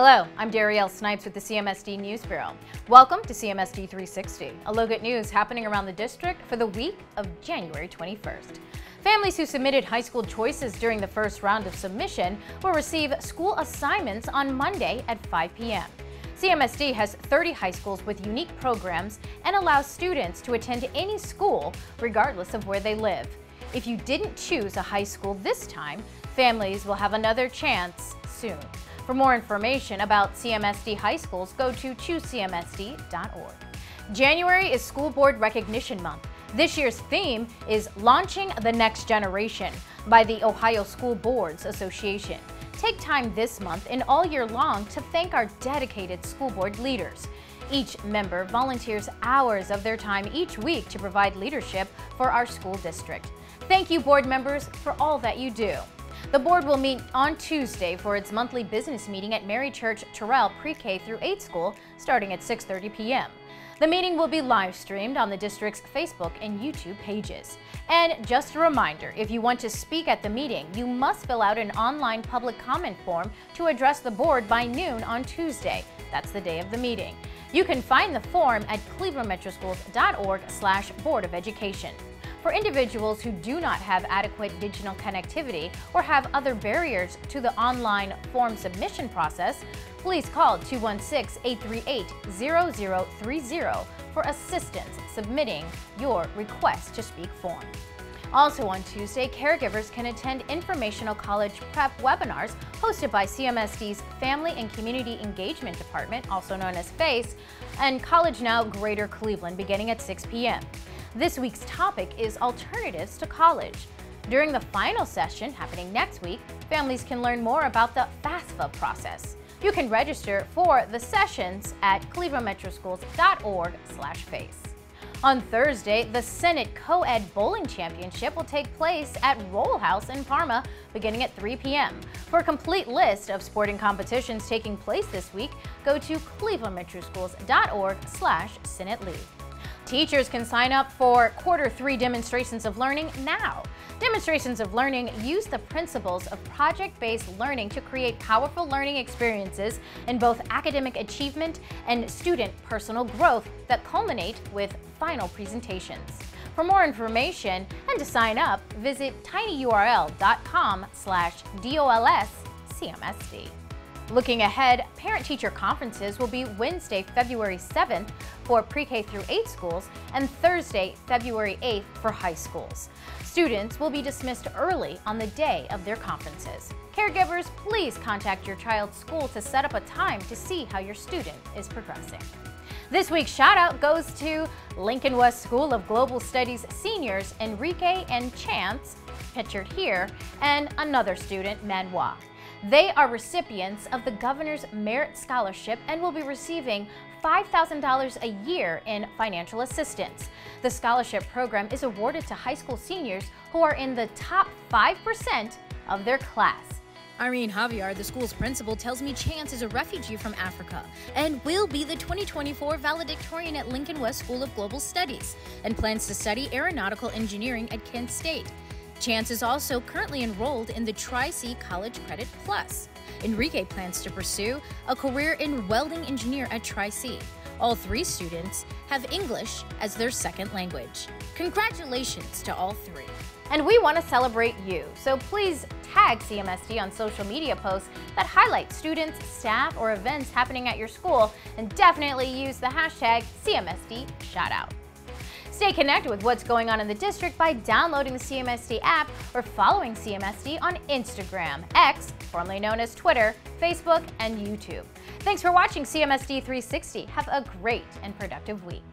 Hello, I'm Darielle Snipes with the CMSD News Bureau. Welcome to CMSD 360, a look at news happening around the district for the week of January 21st. Families who submitted high school choices during the first round of submission will receive school assignments on Monday at 5 p.m. CMSD has 30 high schools with unique programs and allows students to attend any school regardless of where they live. If you didn't choose a high school this time, families will have another chance soon. For more information about CMSD high schools, go to choosecmsd.org. January is School Board Recognition Month. This year's theme is Launching the Next Generation by the Ohio School Boards Association. Take time this month and all year long to thank our dedicated school board leaders. Each member volunteers hours of their time each week to provide leadership for our school district. Thank you, board members, for all that you do. The board will meet on Tuesday for its monthly business meeting at Mary Church Terrell Pre-K through 8 school starting at 6:30 p.m. The meeting will be live streamed on the district's Facebook and YouTube pages. And just a reminder, if you want to speak at the meeting, you must fill out an online public comment form to address the board by noon on Tuesday. That's the day of the meeting. You can find the form at clevelandmetroschools.org/Board of Education. For individuals who do not have adequate digital connectivity or have other barriers to the online form submission process, please call 216-838-0030 for assistance submitting your request to speak form. Also on Tuesday, caregivers can attend informational college prep webinars hosted by CMSD's Family and Community Engagement Department, also known as FACE, and College Now Greater Cleveland beginning at 6 p.m. This week's topic is alternatives to college. During the final session happening next week, families can learn more about the FAFSA process. You can register for the sessions at clevelandmetroschools.org/FACE. On Thursday, the Senate Co-Ed Bowling Championship will take place at Roll House in Parma beginning at 3 p.m. For a complete list of sporting competitions taking place this week, go to clevelandmetroschools.org/Senate League. Teachers can sign up for Q3 demonstrations of learning now. Demonstrations of learning use the principles of project-based learning to create powerful learning experiences in both academic achievement and student personal growth that culminate with final presentations. For more information and to sign up, visit tinyurl.com/DOLSCMSD. Looking ahead, parent-teacher conferences will be Wednesday, February 7th for pre-K through 8 schools and Thursday, February 8th for high schools. Students will be dismissed early on the day of their conferences. Caregivers, please contact your child's school to set up a time to see how your student is progressing. This week's shout-out goes to Lincoln West School of Global Studies seniors Enrique and Chance, pictured here, and another student, Manoir. They are recipients of the Governor's Merit Scholarship and will be receiving $5,000 a year in financial assistance. The scholarship program is awarded to high school seniors who are in the top 5% of their class. Irene Javier, the school's principal, tells me Chance is a refugee from Africa and will be the 2024 valedictorian at Lincoln West School of Global Studies and plans to study aeronautical engineering at Kent State. Chance is also currently enrolled in the Tri-C College Credit Plus. Enrique plans to pursue a career in welding engineer at Tri-C. All 3 students have English as their second language. Congratulations to all 3. And we want to celebrate you, so please tag CMSD on social media posts that highlight students, staff, or events happening at your school, and definitely use the hashtag CMSD Shoutout. Stay connected with what's going on in the district by downloading the CMSD app or following CMSD on Instagram, X, formerly known as Twitter, Facebook, and YouTube. Thanks for watching CMSD 360. Have a great and productive week.